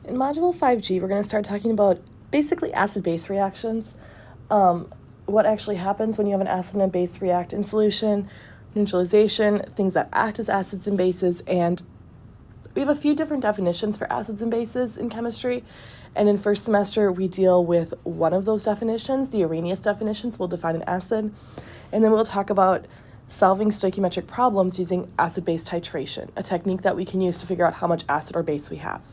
In Module 5G, we're going to start talking about basically acid-base reactions, what actually happens when you have an acid and a base react in solution, neutralization, things that act as acids and bases, and we have a few different definitions for acids and bases in chemistry, and in first semester we deal with one of those definitions, the Arrhenius definitions. We'll define an acid, and then we'll talk about solving stoichiometric problems using acid-base titration, a technique that we can use to figure out how much acid or base we have.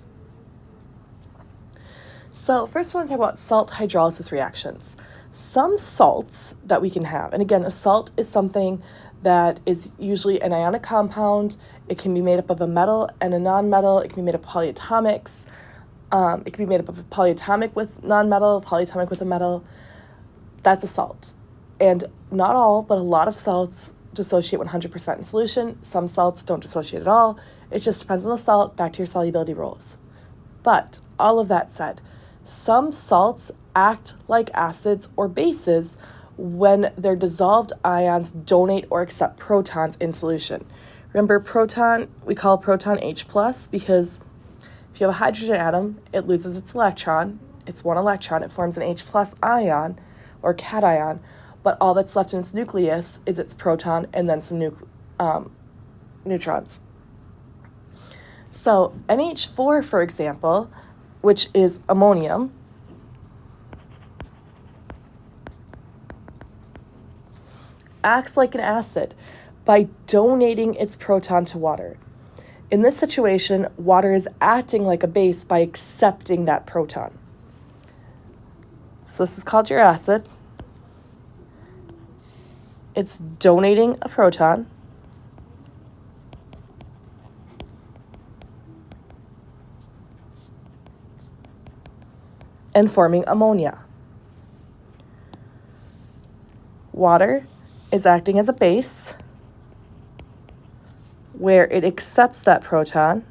So first we want to talk about salt hydrolysis reactions. Some salts that we can have, and again, a salt is something that is usually an ionic compound. It can be made up of a metal and a non-metal. It can be made up of polyatomics. It can be made up of a polyatomic with non-metal, polyatomic with a metal. That's a salt. And not all, but a lot of salts dissociate 100% in solution. Some salts don't dissociate at all. It just depends on the salt, back to your solubility rules. But all of that said, some salts act like acids or bases when their dissolved ions donate or accept protons in solution. Remember, proton, we call proton H+, because if you have a hydrogen atom, it loses its electron. It's one electron. It forms an H+ ion or cation, but all that's left in its nucleus is its proton and then some neutrons. So NH4, for example, which is ammonium, acts like an acid by donating its proton to water. In this situation, water is acting like a base by accepting that proton. So this is called your acid. It's donating a proton. And forming ammonia. Water is acting as a base where it accepts that proton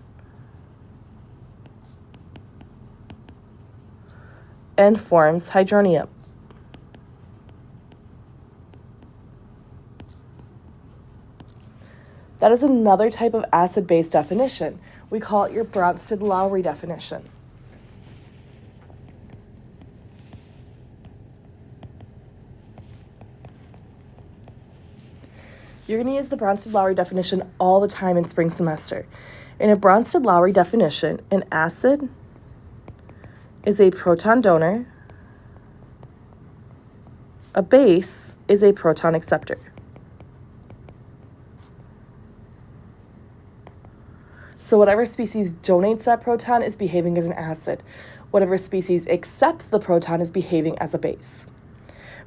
and forms hydronium. That is another type of acid-base definition. We call it your Bronsted-Lowry definition. You're going to use the Bronsted-Lowry definition all the time in spring semester. In a Bronsted-Lowry definition, an acid is a proton donor. A base is a proton acceptor. So whatever species donates that proton is behaving as an acid. Whatever species accepts the proton is behaving as a base.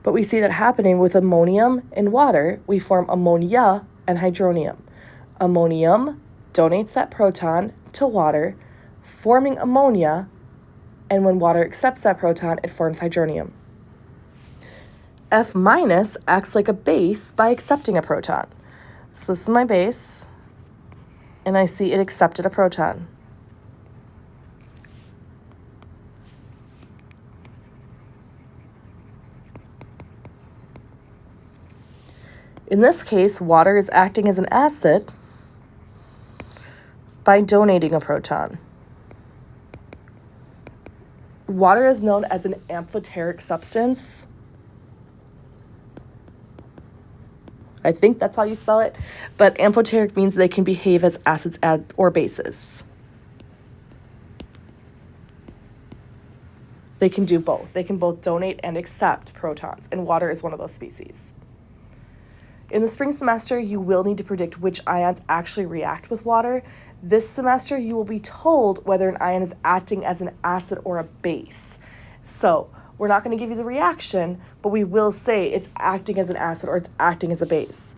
But we see that happening with ammonium in water. We form ammonia and hydronium. Ammonium donates that proton to water, forming ammonia, and when water accepts that proton, it forms hydronium. F- acts like a base by accepting a proton. So this is my base, and I see it accepted a proton. In this case, water is acting as an acid by donating a proton. Water is known as an amphoteric substance. I think that's how you spell it, but amphoteric means they can behave as acids or bases. They can do both. They can both donate and accept protons, and water is one of those species. In the spring semester, you will need to predict which ions actually react with water. This semester, you will be told whether an ion is acting as an acid or a base. So we're not going to give you the reaction, but we will say it's acting as an acid or it's acting as a base.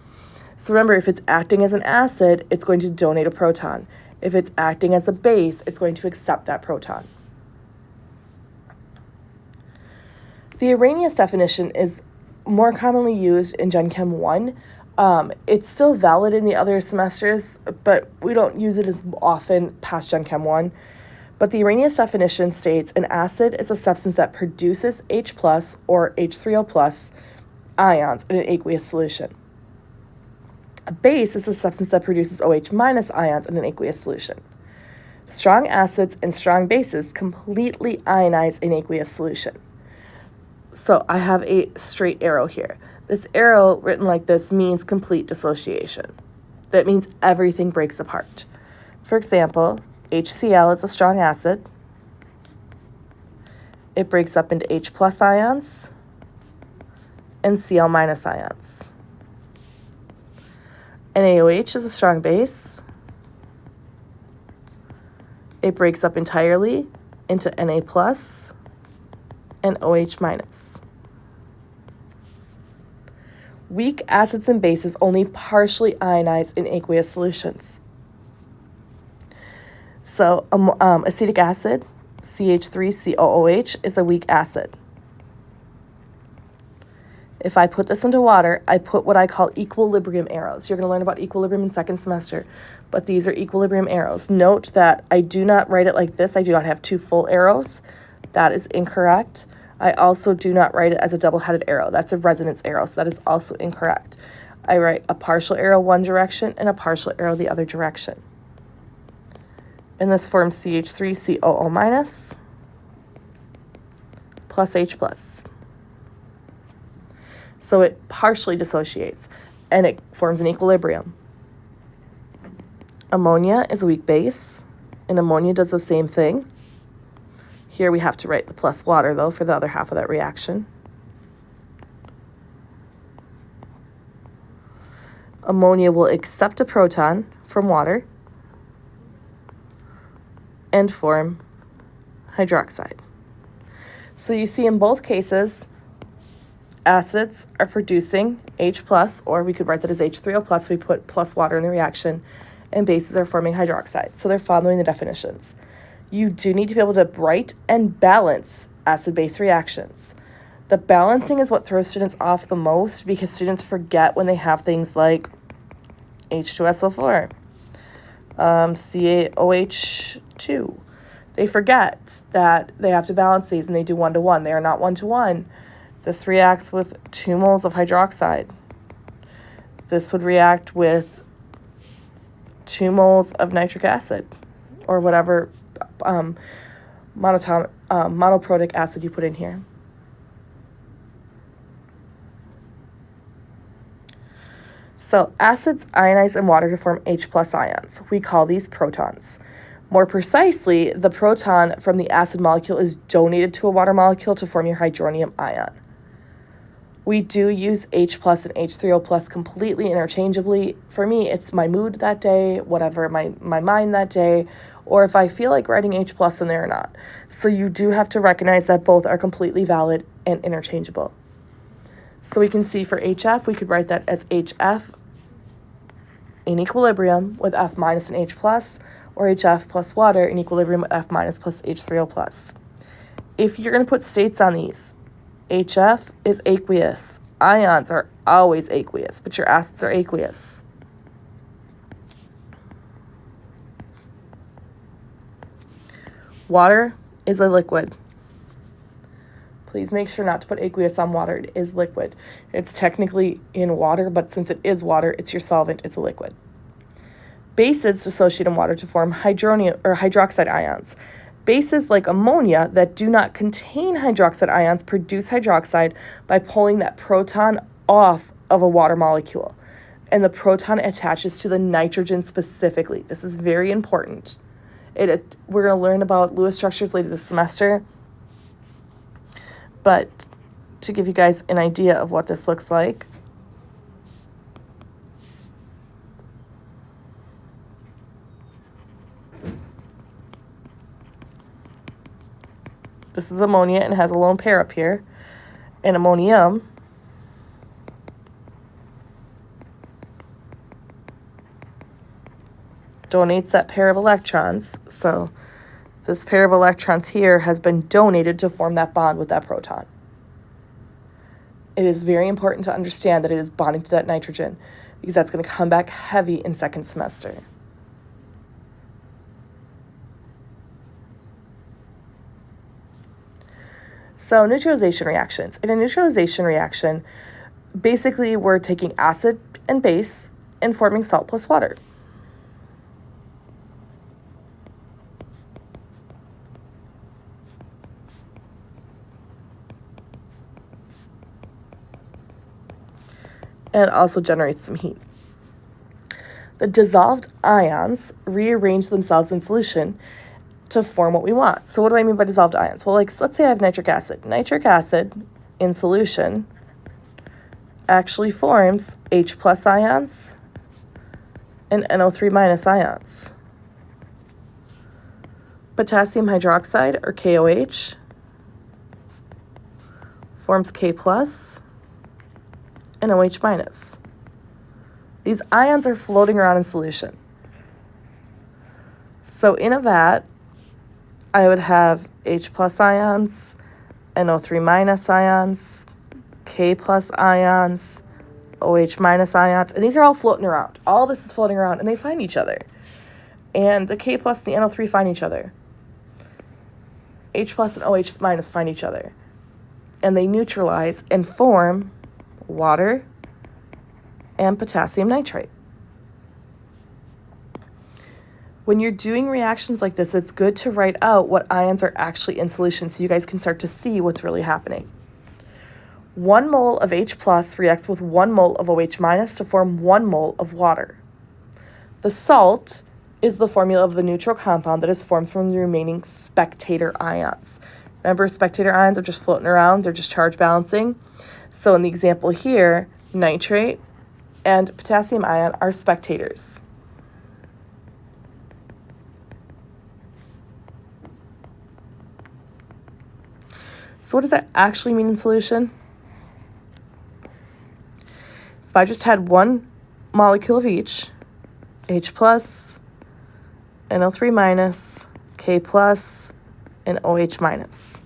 So remember, if it's acting as an acid, it's going to donate a proton. If it's acting as a base, it's going to accept that proton. The Arrhenius definition is more commonly used in Gen Chem 1. It's still valid in the other semesters, but we don't use it as often past Gen Chem 1. But the Arrhenius definition states an acid is a substance that produces H+ or H3O+ ions in an aqueous solution. A base is a substance that produces OH- ions in an aqueous solution. Strong acids and strong bases completely ionize in aqueous solution. So I have a straight arrow here. This arrow written like this means complete dissociation. That means everything breaks apart. For example, HCl is a strong acid. It breaks up into H plus ions and Cl minus ions. NaOH is a strong base. It breaks up entirely into Na plus and OH minus. Weak acids and bases only partially ionize in aqueous solutions. So acetic acid, CH3COOH, is a weak acid. If I put this into water, I put what I call equilibrium arrows. You're going to learn about equilibrium in second semester, but these are equilibrium arrows. Note that I do not write it like this. I do not have two full arrows. That is incorrect. I also do not write it as a double-headed arrow. That's a resonance arrow, so that is also incorrect. I write a partial arrow one direction and a partial arrow the other direction. And this forms CH3COO minus plus H plus. So it partially dissociates, and it forms an equilibrium. Ammonia is a weak base, and ammonia does the same thing. Here we have to write the plus water, though, for the other half of that reaction. Ammonia will accept a proton from water and form hydroxide. So you see in both cases, acids are producing H plus, or we could write that as H3O plus. We put plus water in the reaction, and bases are forming hydroxide. So they're following the definitions. You do need to be able to write and balance acid-base reactions. The balancing is what throws students off the most because students forget when they have things like H2SO4, CaOH2. They forget that they have to balance these, and they do 1-to-1. They are not 1-to-1. This reacts with 2 moles of hydroxide. This would react with 2 moles of nitric acid, or whatever monoprotic acid you put in here. So acids ionize in water to form H plus ions. We call these protons. More precisely, the proton from the acid molecule is donated to a water molecule to form your hydronium ion. We do use H plus and H3O plus completely interchangeably. For me, it's my mood that day, whatever, my mind that day, or if I feel like writing H plus in there or not. So you do have to recognize that both are completely valid and interchangeable. So we can see for HF, we could write that as HF in equilibrium with F minus and H plus, or HF plus water in equilibrium with F minus plus H3O plus. If you're going to put states on these, HF is aqueous. Ions are always aqueous, but your acids are aqueous. Water is a liquid. Please make sure not to put aqueous on water. It is liquid. It's technically in water, but since it is water, it's your solvent. It's a liquid. Bases dissociate in water to form hydroxide ions. Bases like ammonia that do not contain hydroxide ions produce hydroxide by pulling that proton off of a water molecule. And the proton attaches to the nitrogen specifically. This is very important. We're going to learn about Lewis structures later this semester. But to give you guys an idea of what this looks like, this is ammonia and it has a lone pair up here. And ammonium donates that pair of electrons. So this pair of electrons here has been donated to form that bond with that proton. It is very important to understand that it is bonding to that nitrogen because that's going to come back heavy in second semester. So neutralization reactions. In a neutralization reaction, basically we're taking acid and base and forming salt plus water. and it also generates some heat. The dissolved ions rearrange themselves in solution to form what we want. So what do I mean by dissolved ions? Well, like, let's say I have nitric acid. Nitric acid in solution actually forms H plus ions and NO3 minus ions. Potassium hydroxide, or KOH, forms K plus and OH minus. These ions are floating around in solution. So in a vat, I would have H plus ions, NO3 minus ions, K plus ions, OH minus ions, and these are all floating around. All this is floating around, and they find each other. And the K plus and the NO3 find each other. H plus and OH minus find each other. And they neutralize and form water and potassium nitrate. When you're doing reactions like this, it's good to write out what ions are actually in solution so you guys can start to see what's really happening. 1 mole of H plus reacts with 1 mole of OH minus to form 1 mole of water. The salt is the formula of the neutral compound that is formed from the remaining spectator ions. Remember, spectator ions are just floating around, they're just charge balancing. So in the example here, nitrate and potassium ion are spectators. So what does that actually mean in solution? If I just had 1 molecule of each, H plus, NO3 minus, K plus, and OH minus.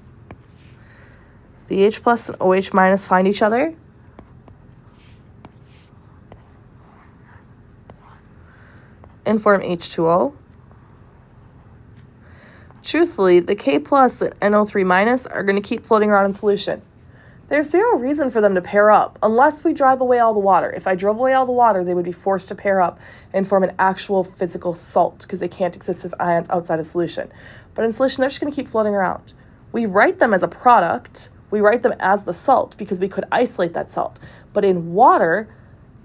The H plus and OH minus find each other. And form H2O. Truthfully, the K plus and NO3 minus are going to keep floating around in solution. There's zero reason for them to pair up unless we drive away all the water. If I drove away all the water, they would be forced to pair up and form an actual physical salt because they can't exist as ions outside of solution. But in solution, they're just going to keep floating around. We write them as a product. We write them as the salt because we could isolate that salt. But in water,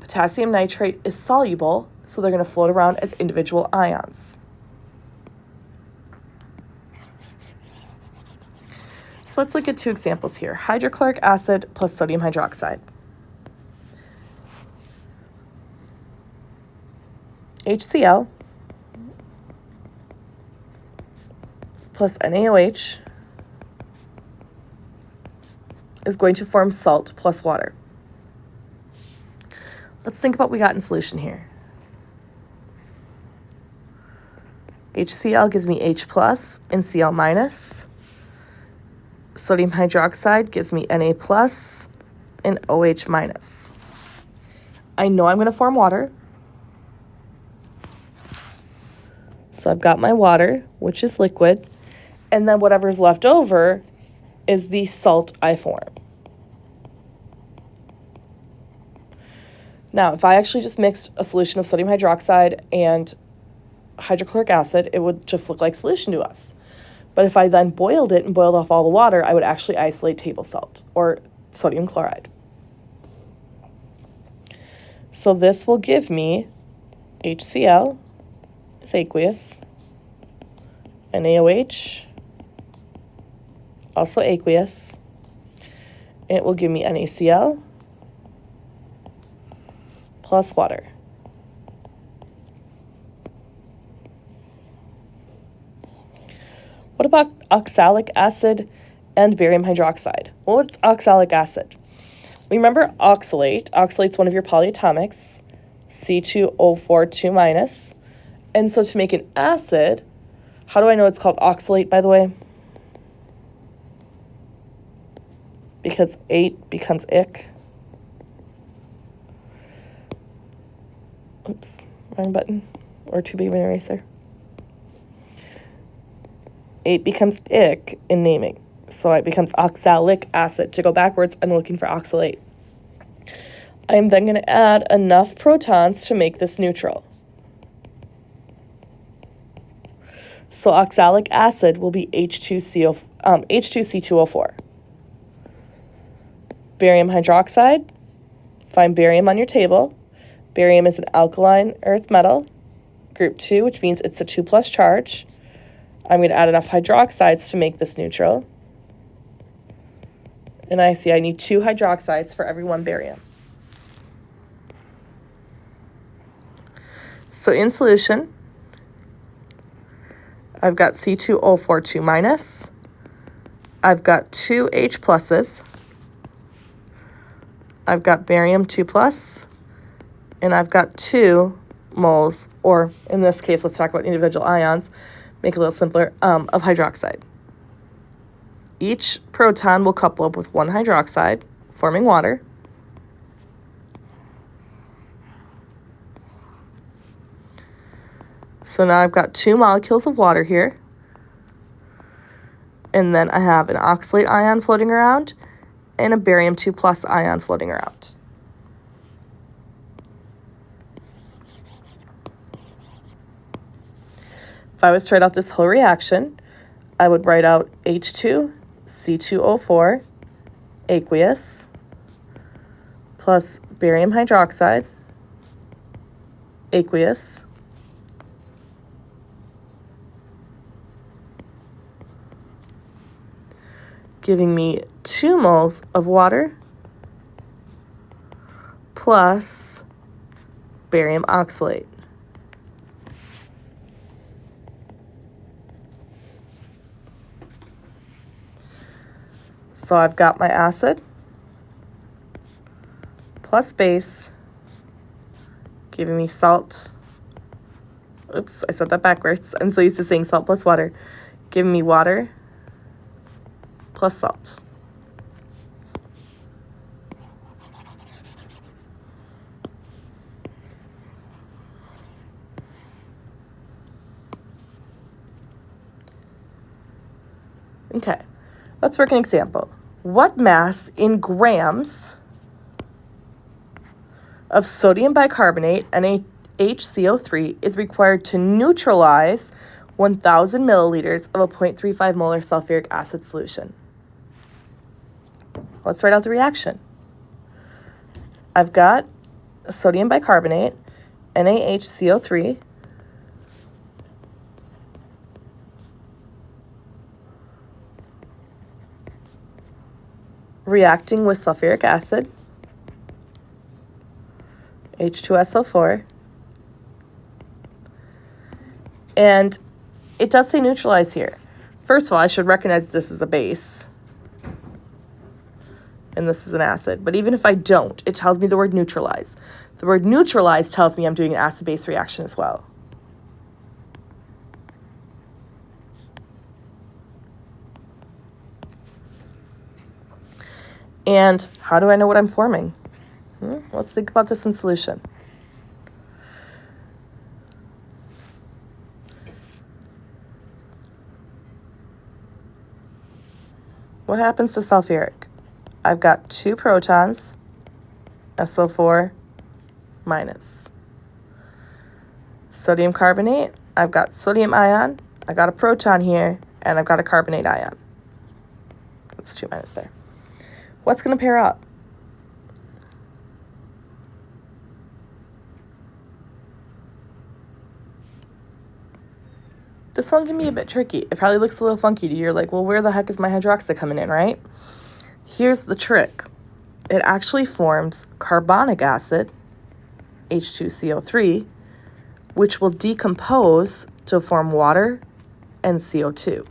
potassium nitrate is soluble, so they're going to float around as individual ions. So let's look at 2 examples here. Hydrochloric acid plus sodium hydroxide. HCl plus NaOH is going to form salt plus water. Let's think about what we got in solution here. HCl gives me H plus and Cl minus. Sodium hydroxide gives me Na plus and OH minus. I know I'm going to form water. So I've got my water, which is liquid, and then whatever's left over is the salt I form. Now, if I actually just mixed a solution of sodium hydroxide and hydrochloric acid, it would just look like solution to us. But if I then boiled it and boiled off all the water, I would actually isolate table salt or sodium chloride. So this will give me HCl is aqueous, NaOH, also aqueous, and it will give me NaCl plus water. What about oxalic acid and barium hydroxide? Well, what's oxalic acid? Remember oxalate. Oxalate's one of your polyatomics, C2O4 2-. And so to make an acid, how do I know it's called oxalate, by the way? Because 8 becomes ic. Oops, wrong button. Or too big of an eraser. 8 becomes ic in naming. So it becomes oxalic acid. To go backwards, I'm looking for oxalate. I'm then going to add enough protons to make this neutral. So oxalic acid will be H2C2O4. Barium hydroxide, Find barium on your table. Barium is an alkaline earth metal, group 2, which means it's a 2+ charge. I'm going to add enough hydroxides to make this neutral. And I see I need 2 hydroxides for every 1 barium. So in solution, I've got C2O4 2-, I've got 2 H pluses, I've got barium 2+, and I've got 2 moles, or in this case, let's talk about individual ions, make it a little simpler, of hydroxide. Each proton will couple up with 1 hydroxide, forming water. So now I've got 2 molecules of water here. And then I have an oxalate ion floating around and a barium 2+ ion floating around. If I was to write out this whole reaction, I would write out H2, C2O4, aqueous, plus barium hydroxide, aqueous, giving me 2 moles of water plus barium oxalate. So I've got my acid plus base giving me salt. Oops, I said that backwards. I'm so used to saying salt plus water. Giving me water plus salt. Okay, let's work an example. What mass in grams of sodium bicarbonate, NaHCO3, is required to neutralize 1,000 milliliters of a 0.35 molar sulfuric acid solution? Let's write out the reaction. I've got sodium bicarbonate, NaHCO3, reacting with sulfuric acid, H2SO4, and it does say neutralize here. First of all, I should recognize this is a base, and this is an acid. But even if I don't, it tells me the word neutralize. The word neutralize tells me I'm doing an acid-base reaction as well. And how do I know what I'm forming? Let's think about this in solution. What happens to sulfuric? I've got 2 protons, SO4 minus. Sodium carbonate, I've got sodium ion, I got a proton here, and I've got a carbonate ion. That's 2 minus there. What's going to pair up? This one can be a bit tricky. It probably looks a little funky to you. You're like, well, where the heck is my hydroxide coming in, right? Here's the trick. It actually forms carbonic acid, H2CO3, which will decompose to form water and CO2.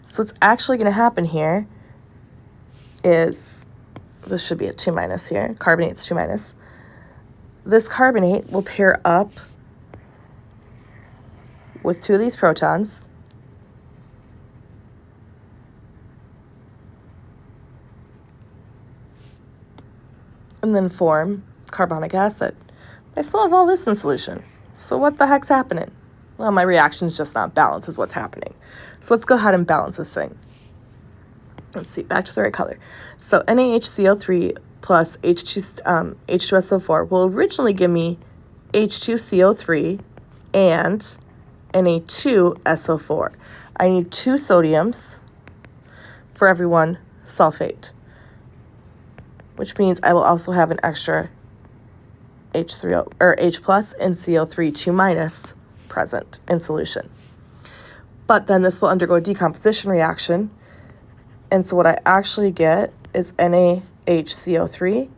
So what's actually going to happen here is, this should be a 2 minus here, carbonate's 2 minus. This carbonate will pair up with 2 of these protons, and then form carbonic acid. I still have all this in solution. So what the heck's happening? Well, my reaction's just not balanced is what's happening. So let's go ahead and balance this thing. Let's see, back to the right color. So NaHCO3 plus H2SO4 will originally give me H2CO3 and Na2SO4. I need 2 sodiums for every 1 sulfate. which means I will also have an extra H3O or H plus and CO3 2 minus present in solution. But then this will undergo a decomposition reaction, and so what I actually get is NaHCO3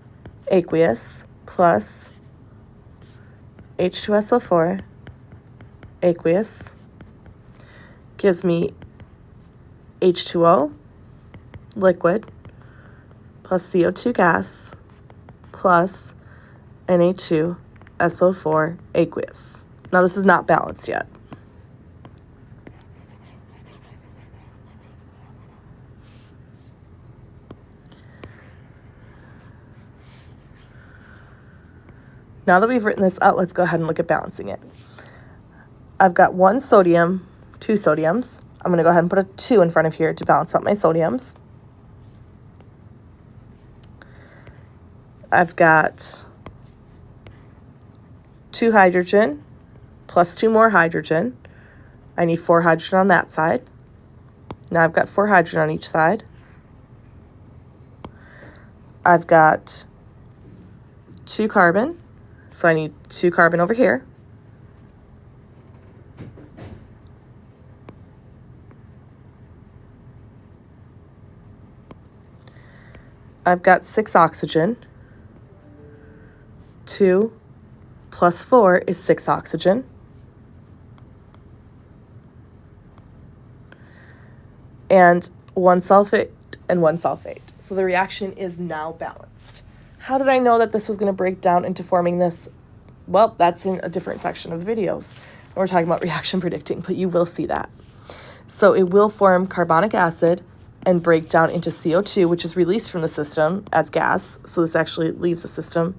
aqueous plus H2SO4 aqueous gives me H2O liquid plus CO2 gas plus Na2SO4 aqueous. Now this is not balanced yet. Now that we've written this out, let's go ahead and look at balancing it. I've got one sodium, two sodiums. I'm going to go ahead and put a 2 in front of here to balance out my sodiums. I've got 2 hydrogen plus 2 more hydrogen. I need 4 hydrogen on that side. Now I've got 4 hydrogen on each side. I've got 2 carbon, so I need 2 carbon over here. I've got 6 oxygen. 2 plus 4 is 6 oxygen. And 1 sulfate and 1 sulfate. So the reaction is now balanced. How did I know that this was going to break down into forming this? Well, that's in a different section of the videos. We're talking about reaction predicting, but you will see that. So it will form carbonic acid and break down into CO2, which is released from the system as gas. So this actually leaves the system,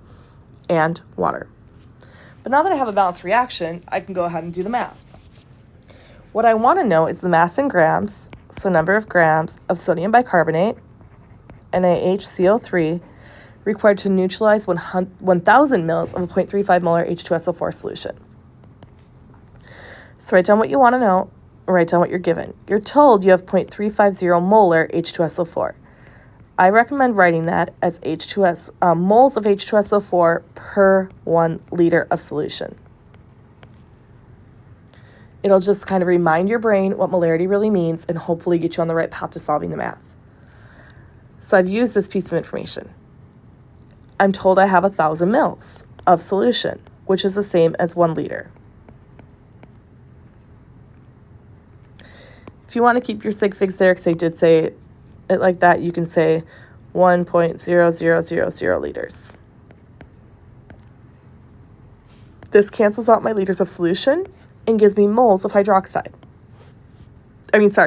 and water. But now that I have a balanced reaction, I can go ahead and do the math. What I want to know is the mass in grams, so number of grams of sodium bicarbonate, NaHCO3, required to neutralize 1,000 mils of a 0.35 molar H2SO4 solution. So write down what you want to know, write down what you're given. You're told you have 0.350 molar H2SO4. I recommend writing that as moles of H2SO4 per 1 liter of solution. It'll just kind of remind your brain what molarity really means and hopefully get you on the right path to solving the math. So I've used this piece of information. I'm told I have 1,000 mils of solution, which is the same as 1 liter. If you want to keep your sig figs there, because I did say it like that, you can say 1.0000 liters. This cancels out my liters of solution and gives me moles of hydroxide.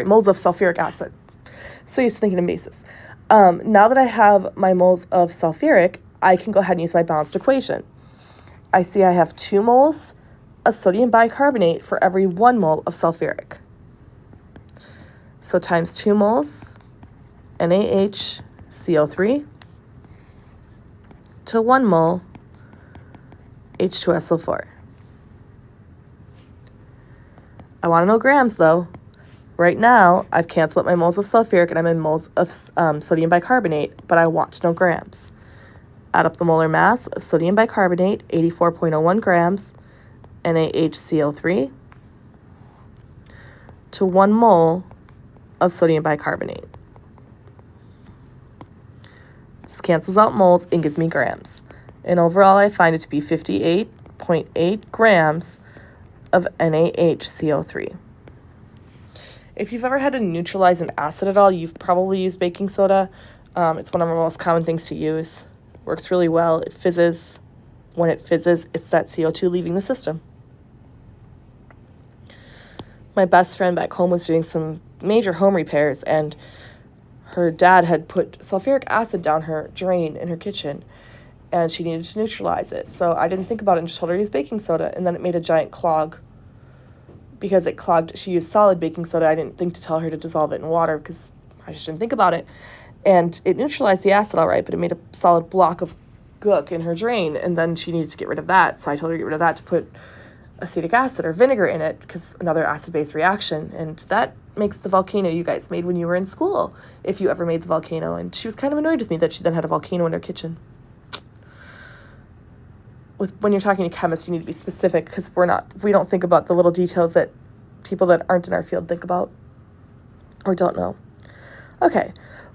Moles of sulfuric acid. So you're thinking in bases. Now that I have my moles of sulfuric, I can go ahead and use my balanced equation. I see I have 2 moles of sodium bicarbonate for every 1 mole of sulfuric. So times 2 moles NaHCO3 to 1 mole H2SO4. I want to know grams though. Right now, I've canceled out my moles of sulfuric and I'm in moles of sodium bicarbonate, but I want to know grams. Add up the molar mass of sodium bicarbonate, 84.01 grams, NaHCO3, to 1 mole of sodium bicarbonate. This cancels out moles and gives me grams. And overall, I find it to be 58.8 grams of NaHCO3. If you've ever had to neutralize an acid at all, you've probably used baking soda. It's one of our most common things to use. Works really well. It fizzes. When it fizzes, it's that CO2 leaving the system. My best friend back home was doing some major home repairs, and her dad had put sulfuric acid down her drain in her kitchen, and she needed to neutralize it. So I didn't think about it and just told her to use baking soda, and then it made a giant clog. Because it clogged, she used solid baking soda. I didn't think to tell her to dissolve it in water because I just didn't think about it. And it neutralized the acid all right, but it made a solid block of gook in her drain, and then she needed to get rid of that. So I told her to get rid of that to put acetic acid or vinegar in it, because another acid-base reaction, and that makes the volcano you guys made when you were in school, if you ever made the volcano. And she was kind of annoyed with me that she then had a volcano in her kitchen. When you're talking to chemists, you need to be specific, because we don't think about the little details that people that aren't in our field think about or don't know. Okay,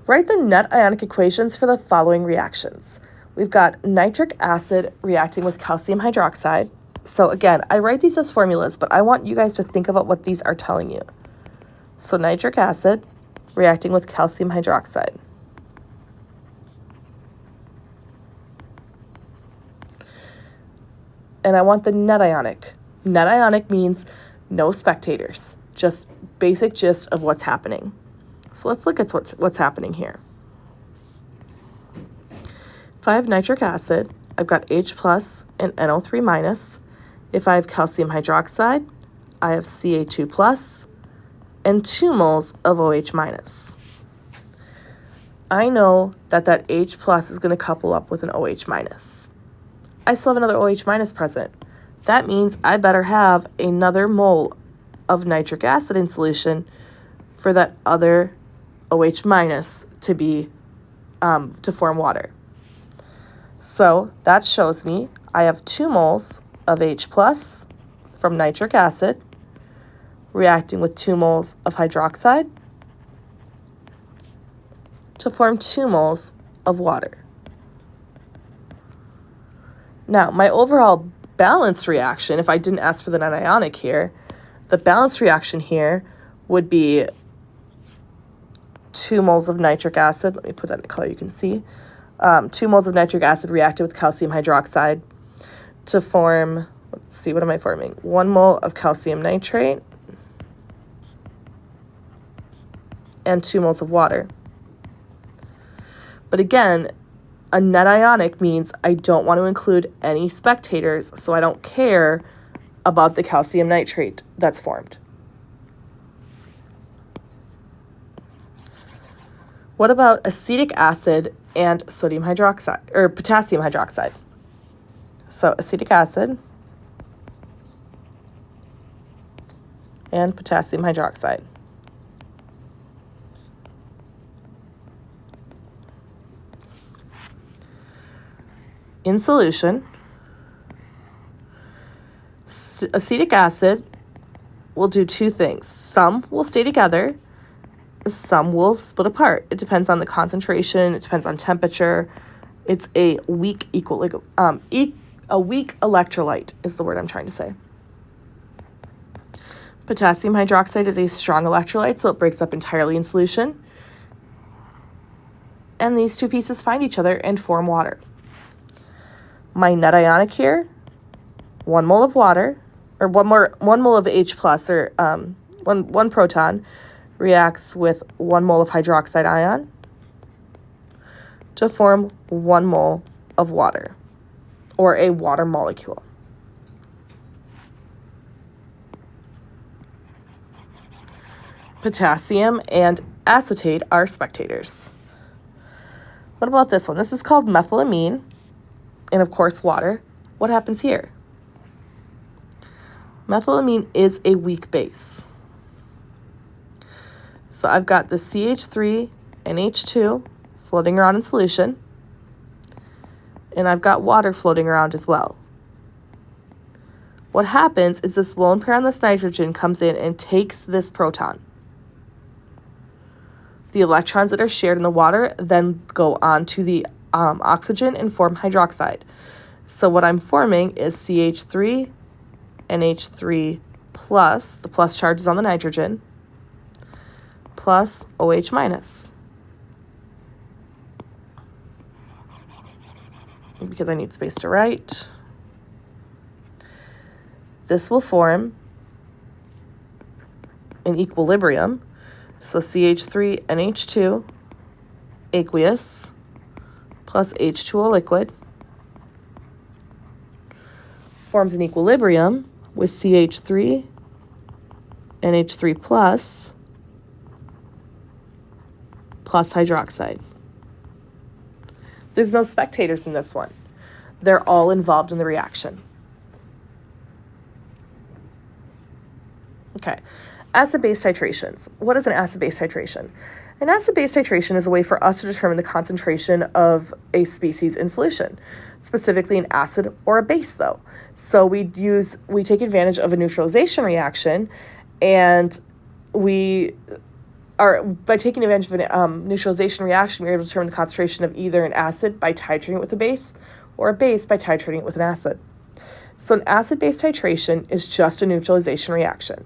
write the net ionic equations for the following reactions. We've got nitric acid reacting with calcium hydroxide. So again, I write these as formulas, but I want you guys to think about what these are telling you. So nitric acid reacting with calcium hydroxide. And I want the net ionic. Net ionic means no spectators, just basic gist of what's happening. So let's look at what's happening here. If I have nitric acid, I've got H plus and NO3 minus. If I have calcium hydroxide, I have Ca2 plus and 2 moles of OH minus. I know that H plus is going to couple up with an OH minus. I still have another OH minus present. That means I better have another mole of nitric acid in solution for that other OH minus to be to form water. So that shows me I have 2 moles of H plus from nitric acid reacting with 2 moles of hydroxide to form 2 moles of water. Now, my overall balanced reaction, if I didn't ask for the net ionic here, the balanced reaction here would be 2 moles of nitric acid. Let me put that in color you can see. 2 moles of nitric acid reacted with calcium hydroxide to form, let's see, what am I forming? 1 mole of calcium nitrate and 2 moles of water. But again, a net ionic means I don't want to include any spectators, so I don't care about the calcium nitrate that's formed. What about acetic acid and sodium hydroxide, or potassium hydroxide? So acetic acid and potassium hydroxide. In solution, acetic acid will do 2 things. Some will stay together, some will split apart. It depends on the concentration, it depends on temperature. It's a weak a weak electrolyte is the word I'm trying to say. Potassium hydroxide is a strong electrolyte, so it breaks up entirely in solution. And these 2 pieces find each other and form water. My net ionic here, 1 mole of water, or 1 mole of H plus, or one proton, reacts with 1 mole of hydroxide ion to form 1 mole of water, or a water molecule. Potassium and acetate are spectators. What about this one? This is called methylamine. And of course, water. What happens here? Methylamine is a weak base. So I've got the CH3 and H2 floating around in solution. And I've got water floating around as well. What happens is this lone pair on this nitrogen comes in and takes this proton. The electrons that are shared in the water then go on to the oxygen and form hydroxide. So what I'm forming is CH3 and H3 plus, the plus charge is on the nitrogen, plus OH minus. Because I need space to write. This will form an equilibrium. So CH3 and H2 aqueous plus H2O liquid forms an equilibrium with CH3 and H3 plus hydroxide. There's no spectators in this one. They're all involved in the reaction. Okay, acid-base titrations. What is an acid-base titration? An acid-base titration is a way for us to determine the concentration of a species in solution, specifically an acid or a base though. So we take advantage of a neutralization reaction, and by taking advantage of a neutralization reaction, we're able to determine the concentration of either an acid by titrating it with a base, or a base by titrating it with an acid. So an acid-base titration is just a neutralization reaction.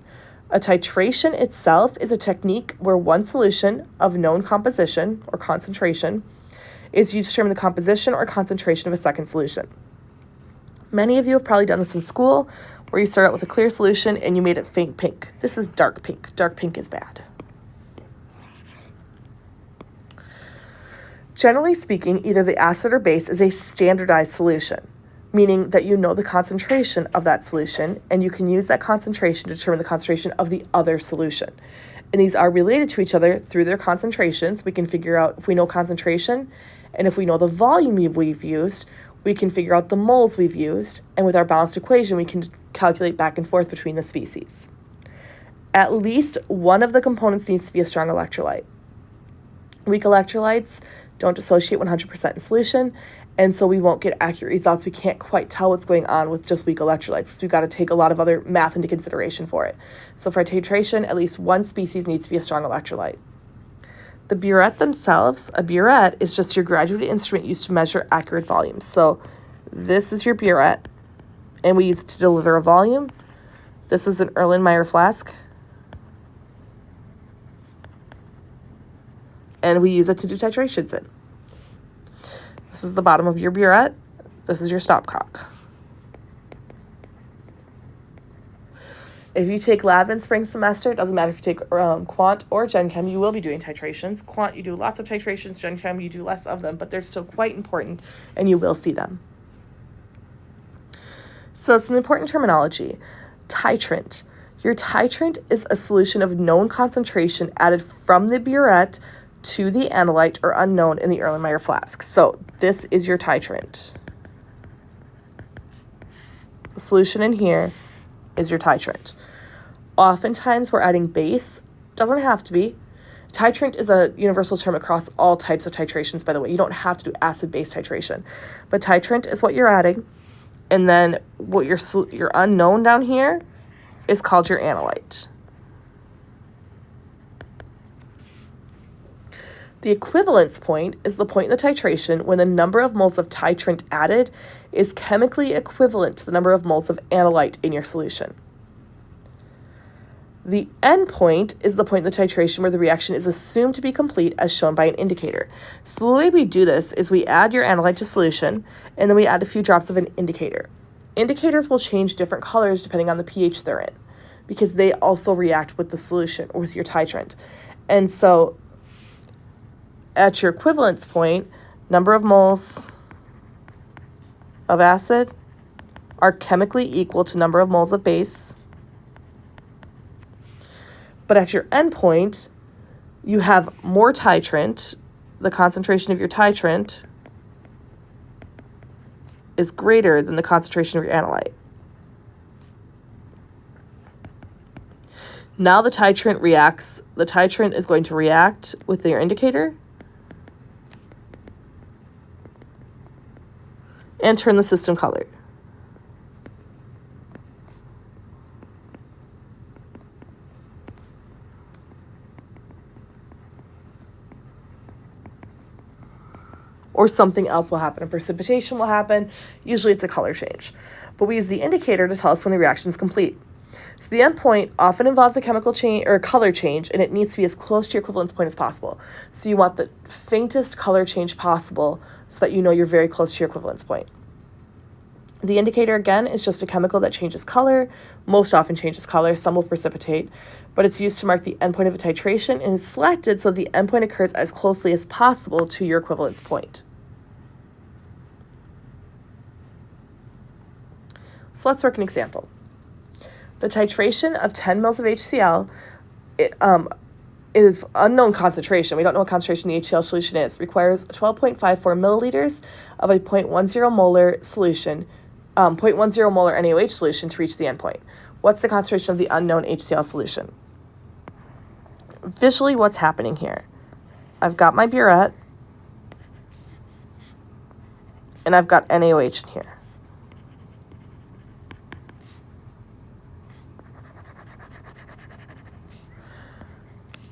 A titration itself is a technique where one solution of known composition or concentration is used to determine the composition or concentration of a second solution. Many of you have probably done this in school, where you start out with a clear solution and you made it faint pink. This is dark pink. Dark pink is bad. Generally speaking, either the acid or base is a standardized solution, meaning that you know the concentration of that solution, and you can use that concentration to determine the concentration of the other solution. And these are related to each other through their concentrations. We can figure out if we know concentration, and if we know the volume we've used, we can figure out the moles we've used, and with our balanced equation, we can calculate back and forth between the species. At least one of the components needs to be a strong electrolyte. Weak electrolytes don't dissociate 100% in solution, and so we won't get accurate results. We can't quite tell what's going on with just weak electrolytes, because we've got to take a lot of other math into consideration for it. So for titration, at least one species needs to be a strong electrolyte. The burette themselves, a burette is just your graduated instrument used to measure accurate volumes. So this is your burette, and we use it to deliver a volume. This is an Erlenmeyer flask, and we use it to do titrations in. This is the bottom of your burette. This is your stopcock. If you take lab in spring semester, it doesn't matter if you take quant or gen chem, you will be doing titrations. Quant, you do lots of titrations. Gen chem, you do less of them, but they're still quite important, and you will see them. So some important terminology. Titrant. Your titrant is a solution of known concentration added from the burette to the analyte or unknown in the Erlenmeyer flask. So this is your titrant. The solution in here is your titrant. Oftentimes we're adding base. Doesn't have to be. Titrant is a universal term across all types of titrations, by the way. You don't have to do acid-base titration. But titrant is what you're adding. And then what your unknown down here is called your analyte. The equivalence point is the point in the titration when the number of moles of titrant added is chemically equivalent to the number of moles of analyte in your solution. The end point is the point in the titration where the reaction is assumed to be complete as shown by an indicator. So the way we do this is we add your analyte to solution, and then we add a few drops of an indicator. Indicators will change different colors depending on the pH they're in, because they also react with the solution or with your titrant. And so at your equivalence point, number of moles of acid are chemically equal to number of moles of base. But at your end point, you have more titrant. The concentration of your titrant is greater than the concentration of your analyte. Now the titrant reacts. The titrant is going to react with your indicator and turn the system color. Or something else will happen. A precipitation will happen. Usually it's a color change. But we use the indicator to tell us when the reaction is complete. So the endpoint often involves a chemical change or a color change, and it needs to be as close to your equivalence point as possible. So you want the faintest color change possible so that you know you're very close to your equivalence point. The indicator, again, is just a chemical that changes color, most often changes color, some will precipitate, but it's used to mark the endpoint of a titration, and it's selected so the endpoint occurs as closely as possible to your equivalence point. So let's work an example. The titration of 10 mils of HCl is unknown concentration. We don't know what concentration the HCl solution is. It requires 12.54 milliliters of a 0.10 molar solution, 0.10 molar NaOH solution to reach the endpoint. what's the concentration of the unknown HCl solution? Visually, what's happening here? I've got my burette, and I've got NaOH in here.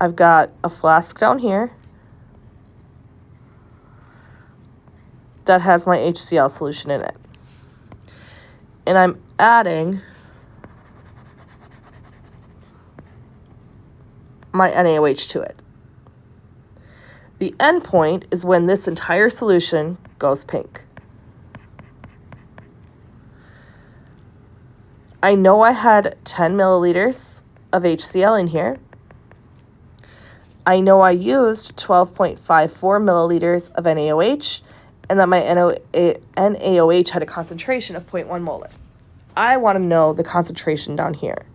I've got a flask down here that has my HCl solution in it. And I'm adding my NaOH to it. The end point is when this entire solution goes pink. I know I had 10 milliliters of HCl in here. I know I used 12.54 milliliters of NaOH, and that my NaOH had a concentration of 0.1 molar. I want to know the concentration down here.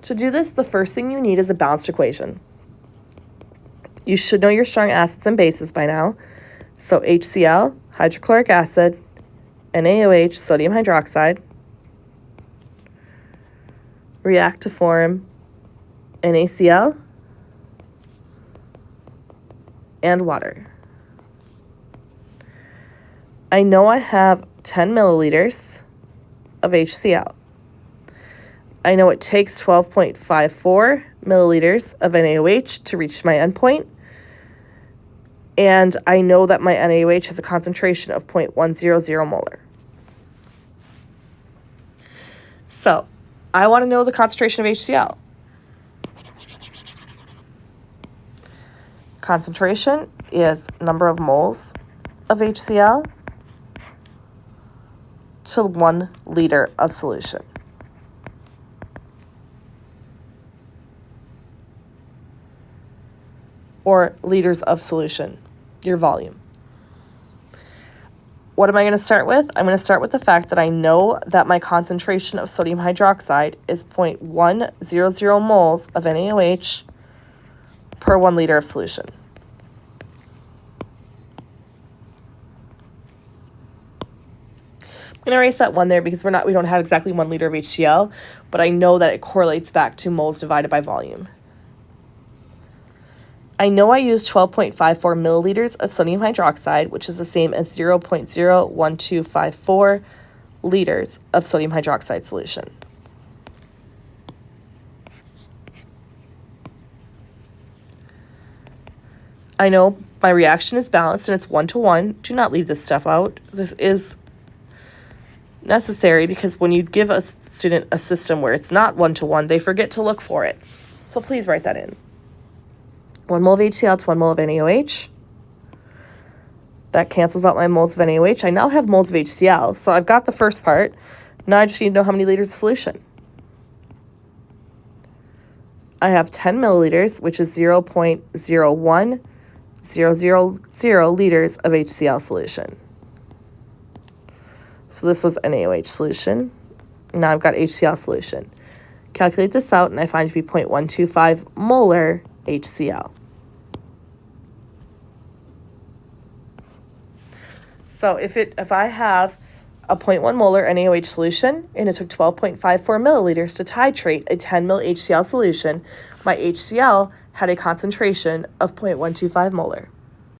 To do this, the first thing you need is a balanced equation. You should know your strong acids and bases by now. So HCl, hydrochloric acid, NaOH, sodium hydroxide, react to form NaCl and water. I know I have 10 milliliters of HCl. I know it takes 12.54 milliliters of NaOH to reach my endpoint. And I know that my NaOH has a concentration of 0.100 molar. So I want to know the concentration of HCl. Concentration is number of moles of HCl to 1 liter of solution. Or liters of solution, your volume. What am I going to start with? I'm going to start with the fact that I know that my concentration of sodium hydroxide is 0.100 moles of NaOH per 1 liter of solution. I'm going to erase that 1 there because we don't have exactly 1 liter of HCl, but I know that it correlates back to moles divided by volume. I know I used 12.54 milliliters of sodium hydroxide, which is the same as 0.01254 liters of sodium hydroxide solution. I know my reaction is balanced and it's 1-to-1. Do not leave this stuff out. This is necessary because when you give a student a system where it's not 1-to-1, they forget to look for it. So please write that in. 1 mole of HCl to 1 mole of NaOH. That cancels out my moles of NaOH. I now have moles of HCl, so I've got the first part. Now I just need to know how many liters of solution. I have 10 milliliters, which is 0.01000 liters of HCl solution. So this was NaOH solution. Now I've got HCl solution. Calculate this out, and I find it to be 0.125 molar HCl. So if I have a 0.1 molar NaOH solution and it took 12.54 milliliters to titrate a 10 ml HCl solution, my HCl had a concentration of 0.125 molar.